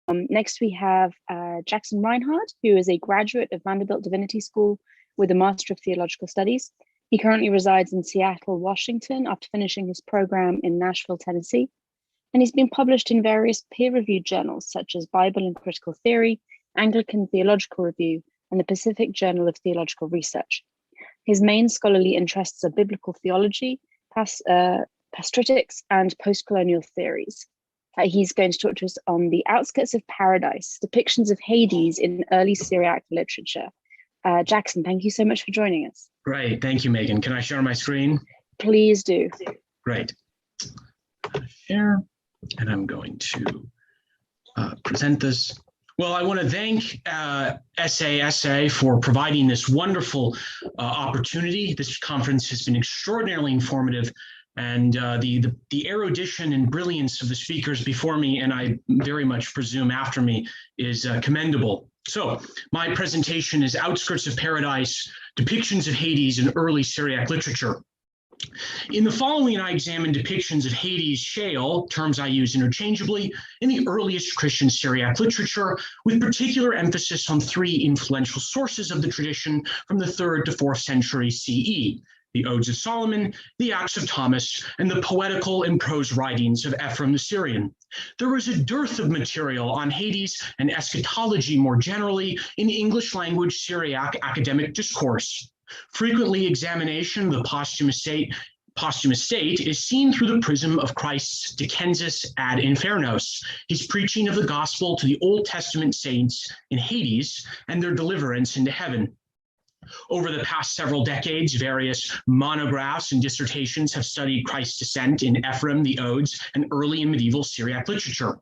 Next, we have Jackson Reinhardt, who is a graduate of Vanderbilt Divinity School with a Master of Theological Studies. He currently resides in Seattle, Washington, after finishing his program in Nashville, Tennessee. And he's been published in various peer-reviewed journals, such as Bible and Critical Theory, Anglican Theological Review, and the Pacific Journal of Theological Research. His main scholarly interests are biblical theology, pastritics, and post-colonial theories. He's going to talk to us on the Outskirts of Paradise, Depictions of Hades in Early Syriac Literature. Jackson, thank you so much for joining us. Great, thank you, Megan. Can I share my screen? Please do. Great. Share, and I'm going to present this. Well, I want to thank SASA for providing this wonderful opportunity. This conference has been extraordinarily informative, and the erudition and brilliance of the speakers before me, and I very much presume after me, is commendable. So my presentation is Outskirts of Paradise, Depictions of Hades in Early Syriac Literature. In the following, I examine depictions of Hades, Sheol, terms I use interchangeably, in the earliest Christian Syriac literature, with particular emphasis on three influential sources of the tradition from the 3rd to 4th century CE, the Odes of Solomon, the Acts of Thomas, and the poetical and prose writings of Ephrem the Syrian. There is a dearth of material on Hades and eschatology more generally in English language Syriac academic discourse. Frequently, examination of the posthumous state is seen through the prism of Christ's Depictions ad Infernos, his preaching of the gospel to the Old Testament saints in Hades and their deliverance into heaven. Over the past several decades, various monographs and dissertations have studied Christ's descent in Ephrem, the Odes, and early and medieval Syriac literature.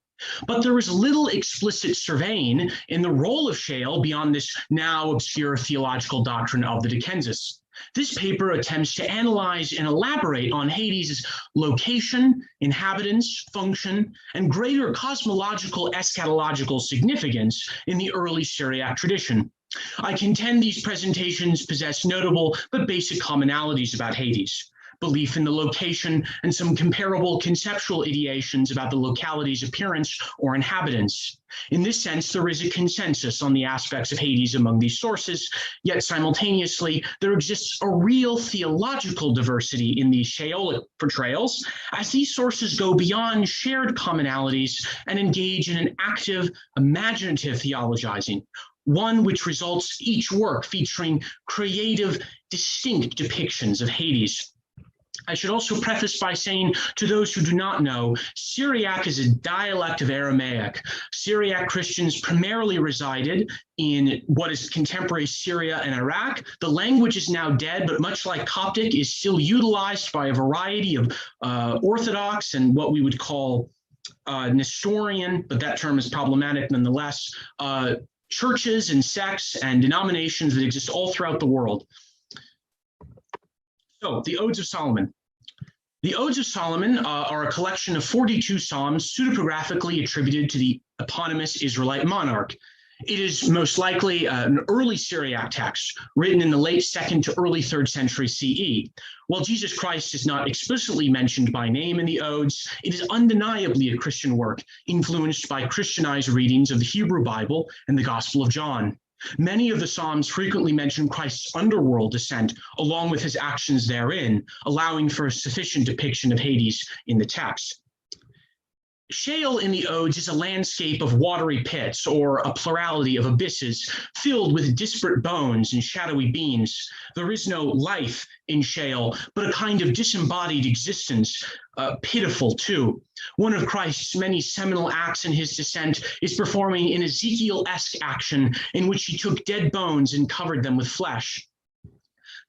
But there is little explicit surveying in the role of Sheol beyond this now obscure theological doctrine of the Depictions. This paper attempts to analyze and elaborate on Hades' location, inhabitants, function, and greater cosmological eschatological significance in the early Syriac tradition. I contend these presentations possess notable but basic commonalities about Hades: belief in the location and some comparable conceptual ideations about the locality's appearance or inhabitants. In this sense, there is a consensus on the aspects of Hades among these sources, yet simultaneously, there exists a real theological diversity in these Sheolic portrayals, as these sources go beyond shared commonalities and engage in an active, imaginative theologizing, one which results each work featuring creative, distinct depictions of Hades. I should also preface by saying, to those who do not know, Syriac is a dialect of Aramaic. Syriac Christians primarily resided in what is contemporary Syria and Iraq. The language is now dead, but much like Coptic, is still utilized by a variety of Orthodox and what we would call Nestorian, but that term is problematic nonetheless, churches and sects and denominations that exist all throughout the world. So, the Odes of Solomon. The Odes of Solomon are a collection of 42 psalms pseudepigraphically attributed to the eponymous Israelite monarch. It is most likely an early Syriac text written in the late 2nd to early 3rd century CE. While Jesus Christ is not explicitly mentioned by name in the Odes, it is undeniably a Christian work influenced by Christianized readings of the Hebrew Bible and the Gospel of John. Many of the Psalms frequently mention Christ's underworld descent along with his actions therein, allowing for a sufficient depiction of Hades in the text. Sheol in the Odes is a landscape of watery pits, or a plurality of abysses, filled with disparate bones and shadowy beams. There is no life in Sheol, but a kind of disembodied existence, pitiful too. One of Christ's many seminal acts in his descent is performing an Ezekiel-esque action in which he took dead bones and covered them with flesh.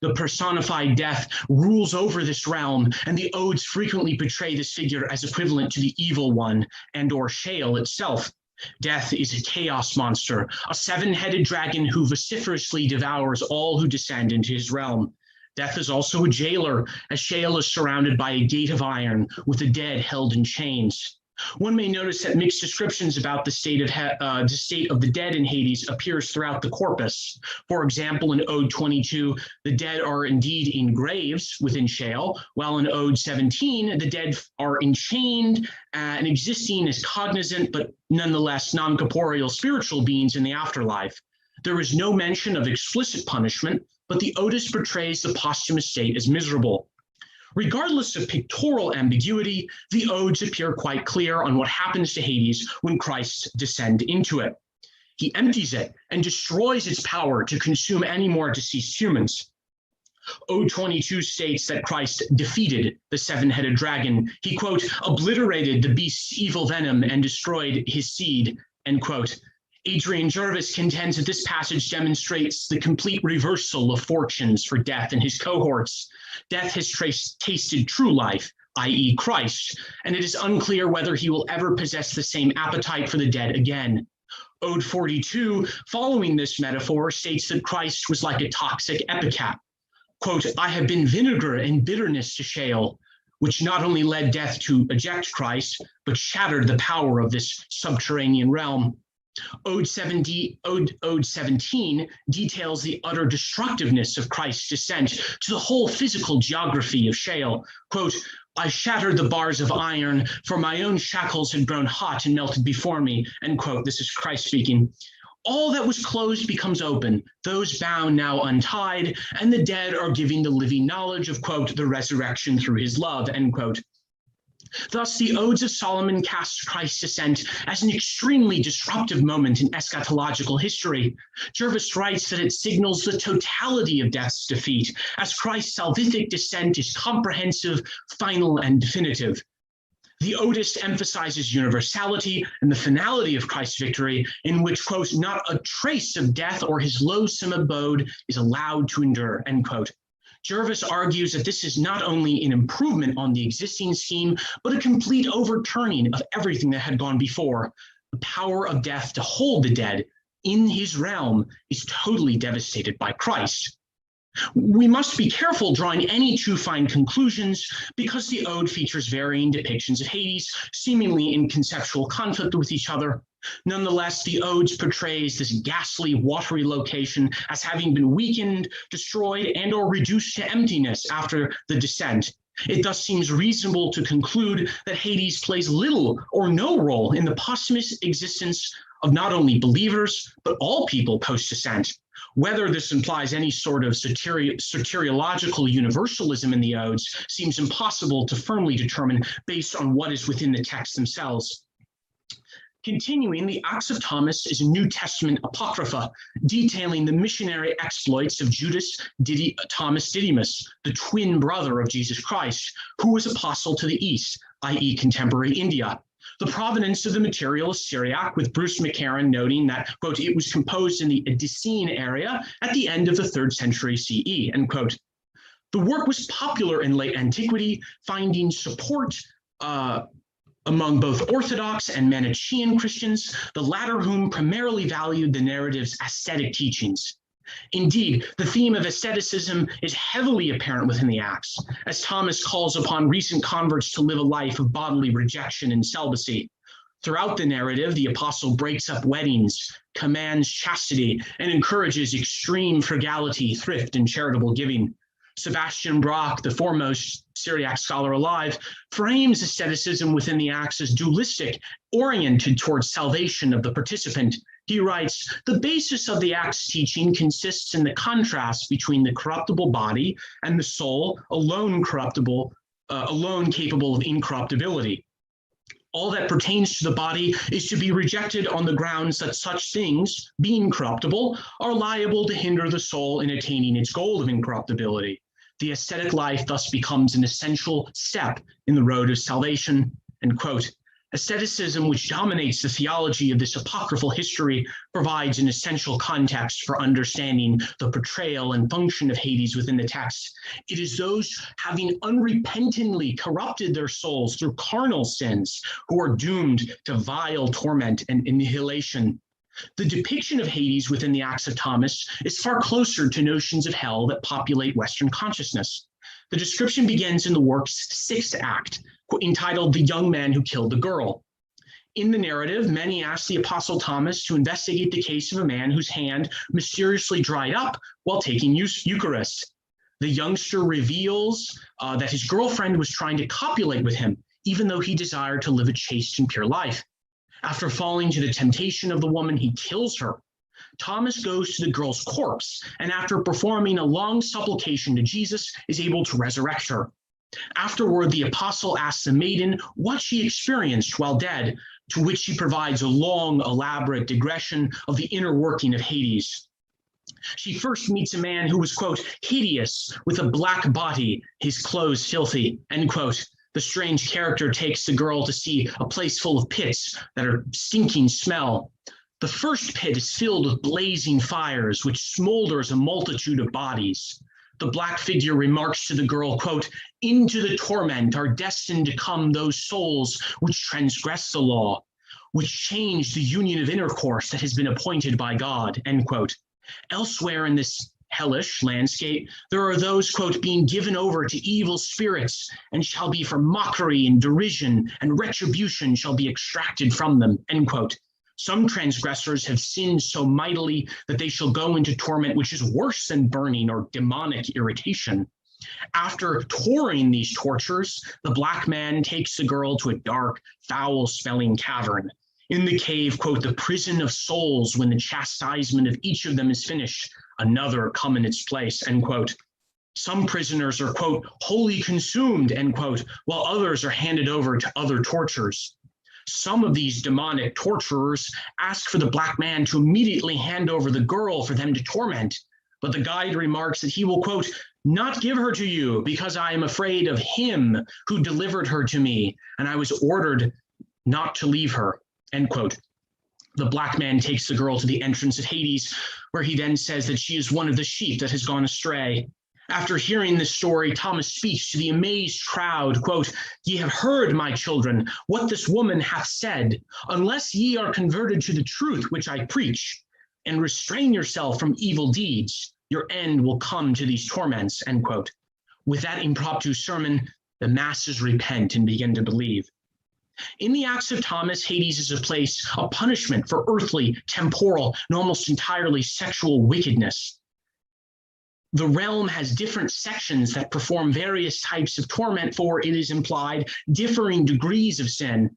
The personified death rules over this realm, and the Odes frequently portray this figure as equivalent to the evil one and or Sheol itself. Death is a chaos monster, a seven-headed dragon who vociferously devours all who descend into his realm. Death is also a jailer, as Sheol is surrounded by a gate of iron with the dead held in chains. One may notice that mixed descriptions about the state of the dead in Hades appears throughout the corpus. For example, in Ode 22, the dead are indeed in graves within Sheol, while in Ode 17, the dead are enchained and existing as cognizant but nonetheless non-corporeal spiritual beings in the afterlife. There is no mention of explicit punishment, but the Odes portrays the posthumous state as miserable. Regardless of pictorial ambiguity, the Odes appear quite clear on what happens to Hades when Christ descends into it. He empties it and destroys its power to consume any more deceased humans. Ode 22 states that Christ defeated the seven-headed dragon. He, quote, obliterated the beast's evil venom and destroyed his seed, end quote. Adrian Jervis contends that this passage demonstrates the complete reversal of fortunes for Death and his cohorts. Death has tasted true life, i.e. Christ, and it is unclear whether he will ever possess the same appetite for the dead again. Ode 42, following this metaphor, states that Christ was like a toxic epithet. Quote, I have been vinegar and bitterness to Sheol, which not only led Death to eject Christ, but shattered the power of this subterranean realm. Ode 17 details the utter destructiveness of Christ's descent to the whole physical geography of Sheol. Quote, I shattered the bars of iron, for my own shackles had grown hot and melted before me, end quote. This is Christ speaking. All that was closed becomes open, those bound now untied, and the dead are giving the living knowledge of, quote, the resurrection through his love, end quote. Thus, the Odes of Solomon cast Christ's descent as an extremely disruptive moment in eschatological history. Jervis writes that it signals the totality of Death's defeat, as Christ's salvific descent is comprehensive, final, and definitive. The Odist emphasizes universality and the finality of Christ's victory, in which, quote, not a trace of death or his loathsome abode is allowed to endure, end quote. Jervis argues that this is not only an improvement on the existing scheme, but a complete overturning of everything that had gone before. The power of death to hold the dead in his realm is totally devastated by Christ. We must be careful drawing any too fine conclusions because the ode features varying depictions of Hades, seemingly in conceptual conflict with each other. Nonetheless, the Odes portrays this ghastly, watery location as having been weakened, destroyed, and or reduced to emptiness after the descent. It thus seems reasonable to conclude that Hades plays little or no role in the posthumous existence of not only believers, but all people post-descent. Whether this implies any sort of soteriological universalism in the Odes seems impossible to firmly determine based on what is within the texts themselves. Continuing, the Acts of Thomas is a New Testament apocrypha detailing the missionary exploits of Thomas Didymus, the twin brother of Jesus Christ, who was apostle to the East, i.e. contemporary India. The provenance of the material is Syriac, with Bruce McCarran noting that, quote, it was composed in the Edessene area at the end of the 3rd century CE, end quote. The work was popular in late antiquity, finding support among both Orthodox and Manichaean Christians, the latter whom primarily valued the narrative's ascetic teachings. Indeed, the theme of asceticism is heavily apparent within the Acts, as Thomas calls upon recent converts to live a life of bodily rejection and celibacy. Throughout the narrative, the apostle breaks up weddings, commands chastity, and encourages extreme frugality, thrift, and charitable giving. Sebastian Brock, the foremost Syriac scholar alive, frames asceticism within the Acts as dualistic, oriented towards salvation of the participant. He writes, the basis of the Acts teaching consists in the contrast between the corruptible body and the soul, alone capable of incorruptibility. All that pertains to the body is to be rejected on the grounds that such things, being corruptible, are liable to hinder the soul in attaining its goal of incorruptibility. The ascetic life thus becomes an essential step in the road of salvation, end quote. Asceticism, which dominates the theology of this apocryphal history, provides an essential context for understanding the portrayal and function of Hades within the text. It is those having unrepentantly corrupted their souls through carnal sins who are doomed to vile torment and annihilation. The depiction of Hades within the Acts of Thomas is far closer to notions of hell that populate Western consciousness. The description begins in the work's 6th act, entitled The Young Man Who Killed the Girl. In the narrative, many ask the Apostle Thomas to investigate the case of a man whose hand mysteriously dried up while taking Eucharist. The youngster reveals that his girlfriend was trying to copulate with him, even though he desired to live a chaste and pure life. After falling to the temptation of the woman, he kills her. Thomas goes to the girl's corpse, and after performing a long supplication to Jesus, is able to resurrect her. Afterward, the apostle asks the maiden what she experienced while dead, to which she provides a long, elaborate digression of the inner working of Hades. She first meets a man who was, quote, hideous, with a black body, his clothes filthy, end quote. The strange character takes the girl to see a place full of pits that are stinking smell. The first pit is filled with blazing fires, which smolders a multitude of bodies. The black figure remarks to the girl, quote, into the torment are destined to come those souls which transgress the law, which change the union of intercourse that has been appointed by God, end quote. Elsewhere in this hellish landscape, there are those, quote, being given over to evil spirits and shall be for mockery and derision, and retribution shall be extracted from them, end quote. Some transgressors have sinned so mightily that they shall go into torment, which is worse than burning or demonic irritation. After touring these tortures, the black man takes the girl to a dark, foul-smelling cavern. In the cave, quote, the prison of souls, when the chastisement of each of them is finished, another come in its place, end quote. Some prisoners are, quote, wholly consumed, end quote, while others are handed over to other tortures. Some of these demonic torturers ask for the black man to immediately hand over the girl for them to torment, but the guide remarks that he will, quote, not give her to you because I am afraid of him who delivered her to me, and I was ordered not to leave her, end quote. The black man takes the girl to the entrance of Hades, where he then says that she is one of the sheep that has gone astray. After hearing this story, Thomas speaks to the amazed crowd, quote, ye have heard, my children, what this woman hath said. Unless ye are converted to the truth which I preach, and restrain yourself from evil deeds, your end will come to these torments, end quote. With that impromptu sermon, the masses repent and begin to believe. In the Acts of Thomas, Hades is a place of punishment for earthly, temporal, and almost entirely sexual wickedness. The realm has different sections that perform various types of torment for, it is implied, differing degrees of sin.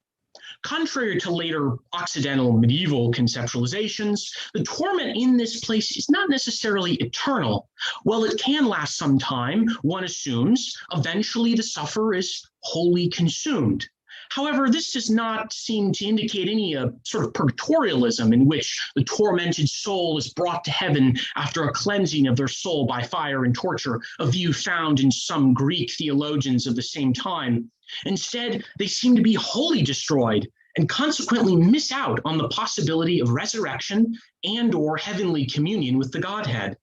Contrary to later Occidental medieval conceptualizations, the torment in this place is not necessarily eternal. While it can last some time, one assumes eventually the sufferer is wholly consumed. However, this does not seem to indicate any sort of purgatorialism in which the tormented soul is brought to heaven after a cleansing of their soul by fire and torture, a view found in some Greek theologians of the same time. Instead, they seem to be wholly destroyed and consequently miss out on the possibility of resurrection and or heavenly communion with the Godhead.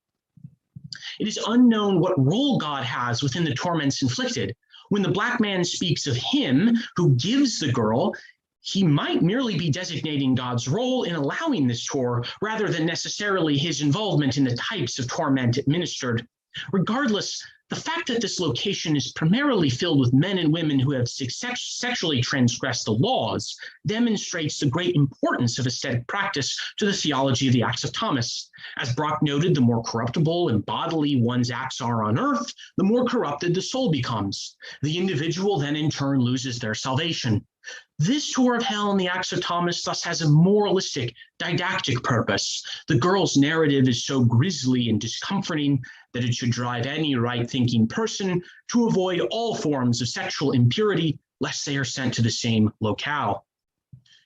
It is unknown what role God has within the torments inflicted. When the black man speaks of him who gives the girl, he might merely be designating God's role in allowing this tour rather than necessarily his involvement in the types of torment administered. Regardless, the fact that this location is primarily filled with men and women who have sexually transgressed the laws demonstrates the great importance of ascetic practice to the theology of the Acts of Thomas. As Brock noted, the more corruptible and bodily one's acts are on earth, the more corrupted the soul becomes. The individual then in turn loses their salvation. This tour of hell in the Acts of Thomas thus has a moralistic, didactic purpose. The girl's narrative is so grisly and discomforting that it should drive any right-thinking person to avoid all forms of sexual impurity, lest they are sent to the same locale.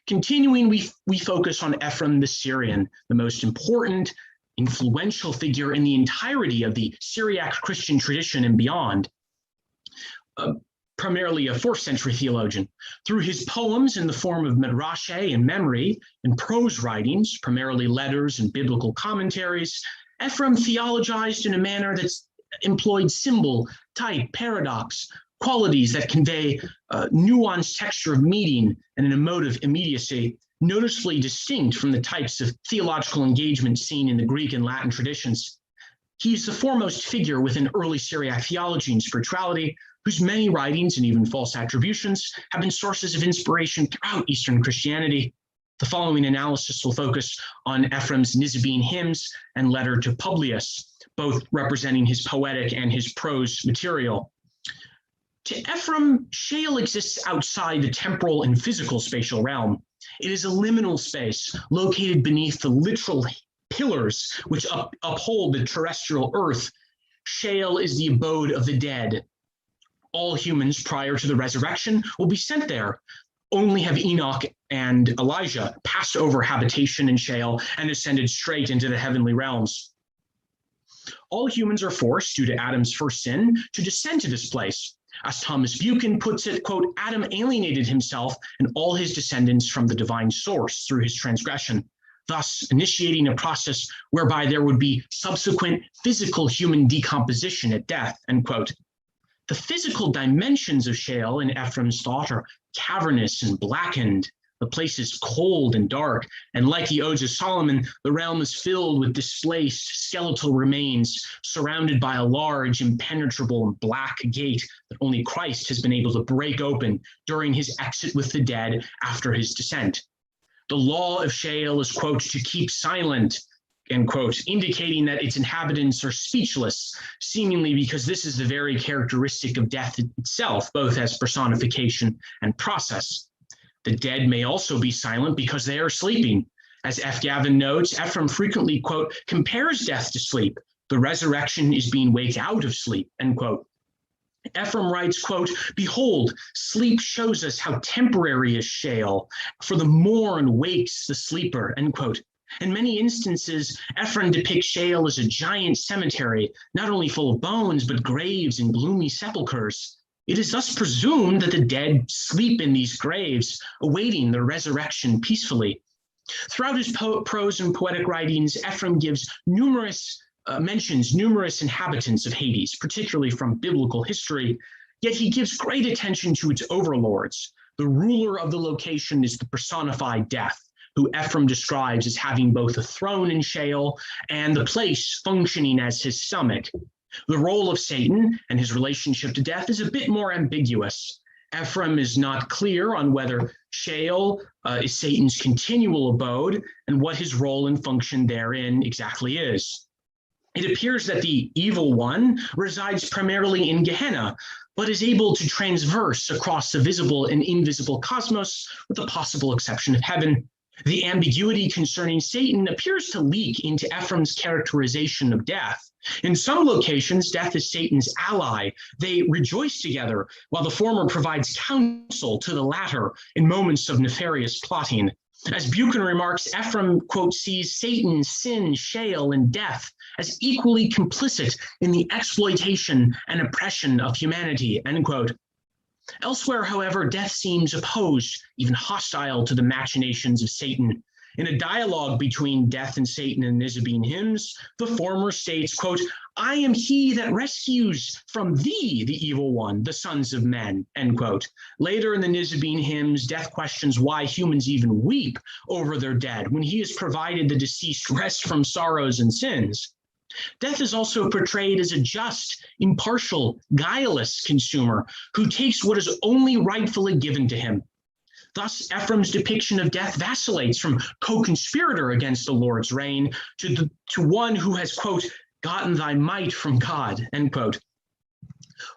Continuing, we focus on Ephrem the Syrian, the most important, influential figure in the entirety of the Syriac Christian tradition and beyond. Primarily a 4th century theologian. Through his poems in the form of midrashe and memory and prose writings, primarily letters and biblical commentaries, Ephrem theologized in a manner that's employed symbol, type, paradox, qualities that convey a nuanced texture of meaning and an emotive immediacy, noticeably distinct from the types of theological engagement seen in the Greek and Latin traditions. He's the foremost figure within early Syriac theology and spirituality, whose many writings and even false attributions have been sources of inspiration throughout Eastern Christianity. The following analysis will focus on Ephrem's Nisibene hymns and letter to Publius, both representing his poetic and his prose material. To Ephrem, Sheol exists outside the temporal and physical spatial realm. It is a liminal space located beneath the literal pillars which uphold the terrestrial earth. Sheol is the abode of the dead. All humans prior to the resurrection will be sent there. Only have Enoch and Elijah passed over habitation in Sheol and ascended straight into the heavenly realms. All humans are forced, due to Adam's first sin, to descend to this place. As Thomas Buchan puts it, quote, Adam alienated himself and all his descendants from the divine source through his transgression, thus initiating a process whereby there would be subsequent physical human decomposition at death, end quote. The physical dimensions of Sheol in Ephrem's thought are cavernous and blackened. The place is cold and dark, and like the Odes of Solomon, the realm is filled with displaced skeletal remains, surrounded by a large, impenetrable, and black gate that only Christ has been able to break open during his exit with the dead after his descent. The law of Sheol is, quote, to keep silent, end quote, indicating that its inhabitants are speechless, seemingly because this is the very characteristic of death itself, both as personification and process. The dead may also be silent because they are sleeping. As F. Gavin notes, Ephrem frequently, quote, compares death to sleep. The resurrection is being waked out of sleep, end quote. Ephrem writes, quote, behold, sleep shows us how temporary is Sheol, for the morn wakes the sleeper, end quote. In many instances, Ephrem depicts Sheol as a giant cemetery, not only full of bones, but graves and gloomy sepulchres. It is thus presumed that the dead sleep in these graves, awaiting the resurrection peacefully. Throughout his prose and poetic writings, Ephrem mentions numerous inhabitants of Hades, particularly from biblical history, yet he gives great attention to its overlords. The ruler of the location is the personified death, who Ephrem describes as having both a throne in Sheol and the place functioning as his stomach. The role of Satan and his relationship to death is a bit more ambiguous. Ephrem is not clear on whether Sheol is Satan's continual abode and what his role and function therein exactly is. It appears that the evil one resides primarily in Gehenna, but is able to transverse across the visible and invisible cosmos, with the possible exception of heaven. The ambiguity concerning Satan appears to leak into Ephrem's characterization of death. In some locations, death is Satan's ally. They rejoice together, while the former provides counsel to the latter in moments of nefarious plotting. As Buchan remarks, Ephrem, quote, sees Satan, sin, Sheol, and death as equally complicit in the exploitation and oppression of humanity, end quote. Elsewhere, however, death seems opposed, even hostile to the machinations of Satan. In a dialogue between Death and Satan in Nisibene hymns, the former states, quote, I am he that rescues from thee the evil one, the sons of men, end quote. Later in the Nisibene hymns, Death questions why humans even weep over their dead when he has provided the deceased rest from sorrows and sins. Death is also portrayed as a just, impartial, guileless consumer who takes what is only rightfully given to him. Thus, Ephrem's depiction of death vacillates from co-conspirator against the Lord's reign to one who has, quote, gotten thy might from God, end quote.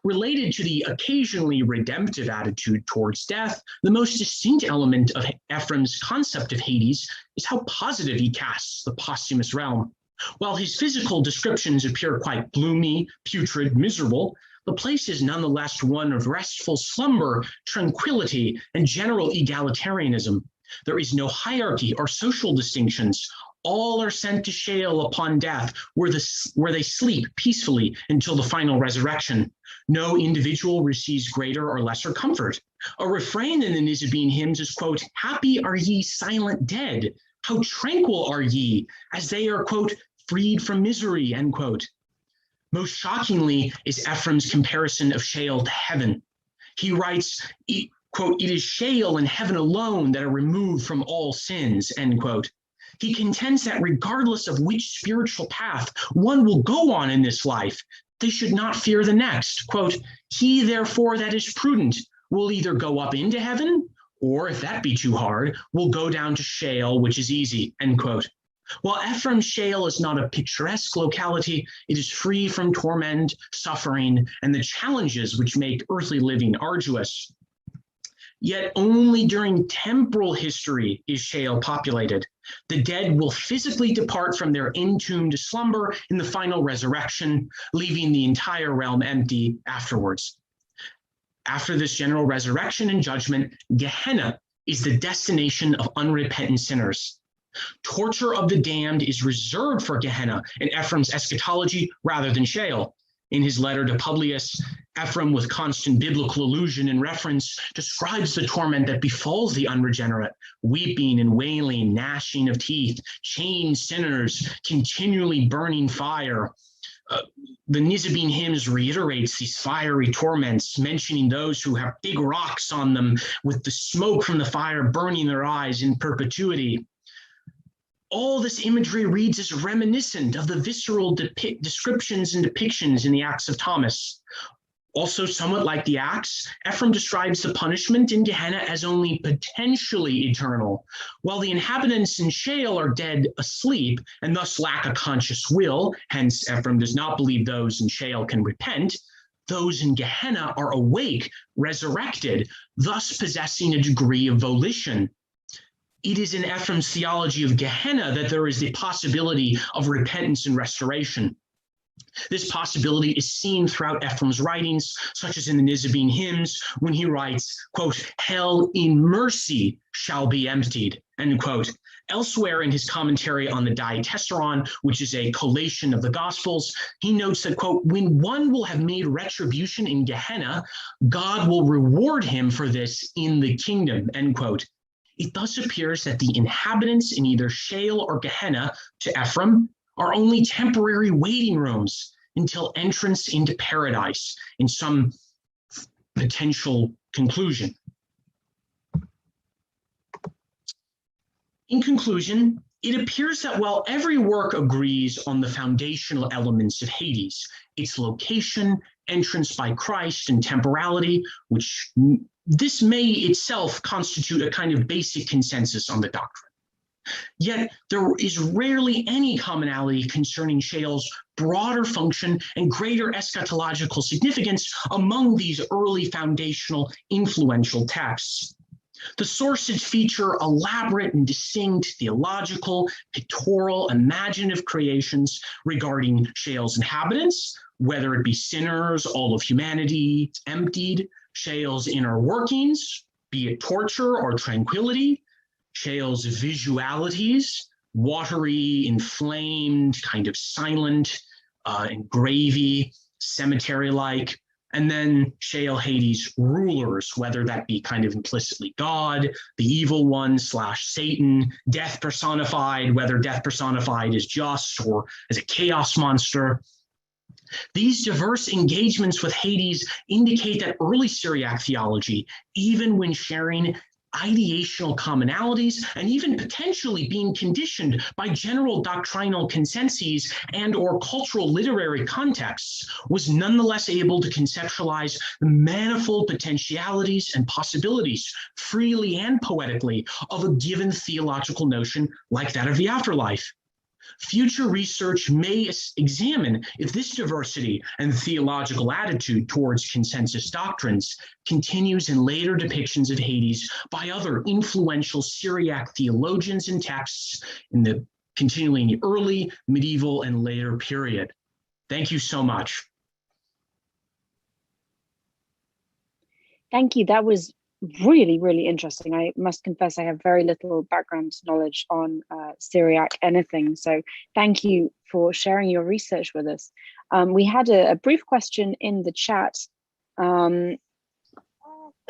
Related to the occasionally redemptive attitude towards death, the most distinct element of Ephrem's concept of Hades is how positive he casts the posthumous realm. While his physical descriptions appear quite gloomy, putrid, miserable, the place is nonetheless one of restful slumber, tranquility, and general egalitarianism. There is no hierarchy or social distinctions. All are sent to Sheol upon death, where they sleep peacefully until the final resurrection. No individual receives greater or lesser comfort. A refrain in the Nisibene hymns is, quote, happy are ye silent dead. How tranquil are ye, as they are, quote, freed from misery, end quote. Most shockingly is Ephrem's comparison of Sheol to heaven. He writes, quote, it is Sheol and heaven alone that are removed from all sins, end quote. He contends that regardless of which spiritual path one will go on in this life, they should not fear the next. Quote, He, therefore, that is prudent will either go up into heaven, or if that be too hard, will go down to Sheol, which is easy, end quote. While Ephrem Sheol is not a picturesque locality, it is free from torment, suffering, and the challenges which make earthly living arduous. Yet only during temporal history is Sheol populated. The dead will physically depart from their entombed slumber in the final resurrection, leaving the entire realm empty afterwards. After this general resurrection and judgment, Gehenna is the destination of unrepentant sinners. Torture of the damned is reserved for Gehenna in Ephrem's eschatology rather than Sheol. In his letter to Publius, Ephrem, with constant biblical allusion and reference, describes the torment that befalls the unregenerate: weeping and wailing, gnashing of teeth, chained sinners, continually burning fire. The Nizabin hymns reiterates these fiery torments, mentioning those who have big rocks on them with the smoke from the fire burning their eyes in perpetuity. All this imagery reads as reminiscent of the visceral descriptions and depictions in the Acts of Thomas. Also, somewhat like the Acts, Ephrem describes the punishment in Gehenna as only potentially eternal. While the inhabitants in Sheol are dead asleep and thus lack a conscious will, hence Ephrem does not believe those in Sheol can repent, those in Gehenna are awake, resurrected, thus possessing a degree of volition. It is in Ephrem's theology of Gehenna that there is the possibility of repentance and restoration. This possibility is seen throughout Ephrem's writings, such as in the Nizabin hymns, when he writes, quote, "Hell in mercy shall be emptied," end quote. Elsewhere in his commentary on the Diatessaron, which is a collation of the Gospels, he notes that, quote, "When one will have made retribution in Gehenna, God will reward him for this in the kingdom," end quote. It thus appears that the inhabitants in either Sheol or Gehenna, to Ephrem, are only temporary waiting rooms until entrance into paradise in some potential conclusion. In conclusion, it appears that while every work agrees on the foundational elements of Hades, its location, entrance by Christ, and temporality, which this may itself constitute a kind of basic consensus on the doctrine. Yet there is rarely any commonality concerning Sheol's broader function and greater eschatological significance among these early foundational influential texts. The sources feature elaborate and distinct theological, pictorial, imaginative creations regarding Sheol's inhabitants, whether it be sinners, all of humanity emptied, Sheol's inner workings, be it torture or tranquility, Sheol's visualities, watery, inflamed, kind of silent, and gravy, cemetery-like, and then Sheol Hades rulers, whether that be kind of implicitly God, the evil one / Satan, death personified, whether death personified is just or as a chaos monster. These diverse engagements with Hades indicate that early Syriac theology, even when sharing ideational commonalities and even potentially being conditioned by general doctrinal consensus and or cultural literary contexts, was nonetheless able to conceptualize the manifold potentialities and possibilities freely and poetically of a given theological notion like that of the afterlife. Future research may examine if this diversity and theological attitude towards consensus doctrines continues in later depictions of Hades by other influential Syriac theologians and texts continuing in the early, medieval, and later period. Thank you so much. Thank you. That was really, really interesting. I must confess I have very little background knowledge on Syriac anything. So thank you for sharing your research with us. We had a brief question in the chat.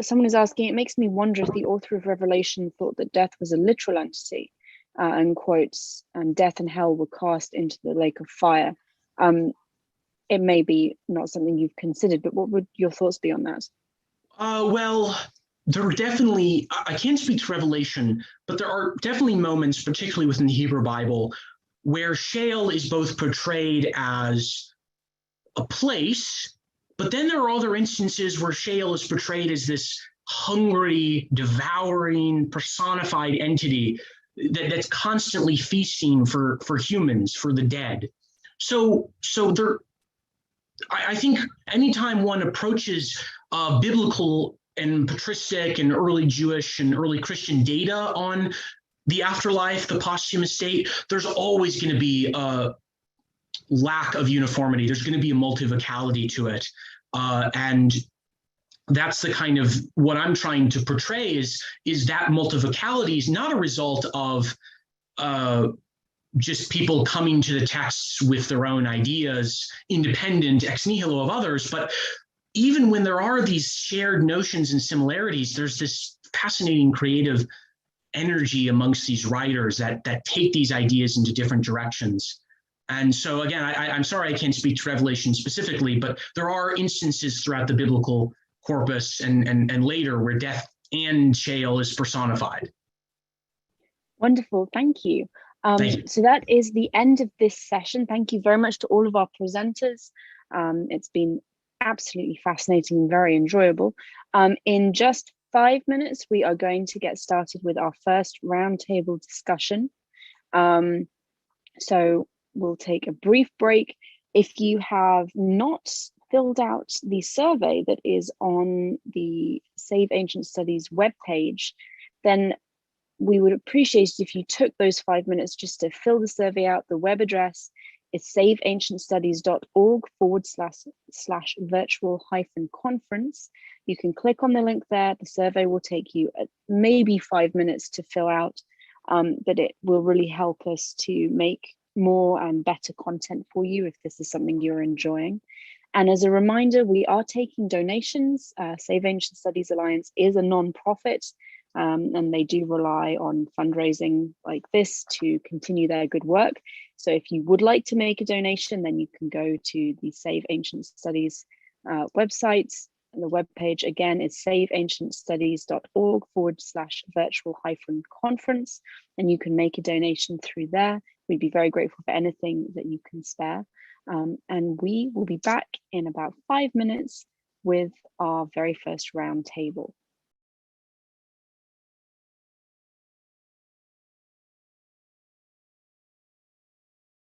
Someone is asking, it makes me wonder if the author of Revelation thought that death was a literal entity, and quotes, and death and hell were cast into the lake of fire. It may be not something you've considered, but what would your thoughts be on that? Well, there are definitely, I can't speak to Revelation, but there are definitely moments, particularly within the Hebrew Bible, where Sheol is both portrayed as a place But then there are other instances where Sheol is portrayed as this hungry, devouring, personified entity that's constantly feasting for humans, for the dead. So there, I think anytime one approaches biblical and patristic and early Jewish and early Christian data on the afterlife, the posthumous state, there's always going to be a lack of uniformity. There's going to be a multivocality to it. And that's the kind of what I'm trying to portray is that multivocality is not a result of just people coming to the texts with their own ideas, independent ex nihilo of others, but even when there are these shared notions and similarities, there's this fascinating creative energy amongst these writers that take these ideas into different directions. And so again, I'm sorry I can't speak to Revelation specifically, but there are instances throughout the biblical corpus and later where death and Sheol is personified. Wonderful, thank you. Thank you. So that is the end of this session. Thank you very much to all of our presenters. It's been absolutely fascinating and very enjoyable. In just 5 minutes, we are going to get started with our first roundtable discussion. So we'll take a brief break. If you have not filled out the survey that is on the Save Ancient Studies webpage, then we would appreciate it if you took those 5 minutes just to fill the survey out. The web address is saveancientstudies.org/virtual-conference. You can click on the link there. The survey will take you maybe 5 minutes to fill out, but it will really help us to make more and better content for you if this is something you're enjoying. And as a reminder, we are taking donations. Save Ancient Studies Alliance is a non-profit, and they do rely on fundraising like this to continue their good work. So if you would like to make a donation, then you can go to the Save Ancient Studies website. And the webpage again is saveancientstudies.org/virtual-conference, and you can make a donation through there. We'd be very grateful for anything that you can spare. And we will be back in about 5 minutes with our very first round table.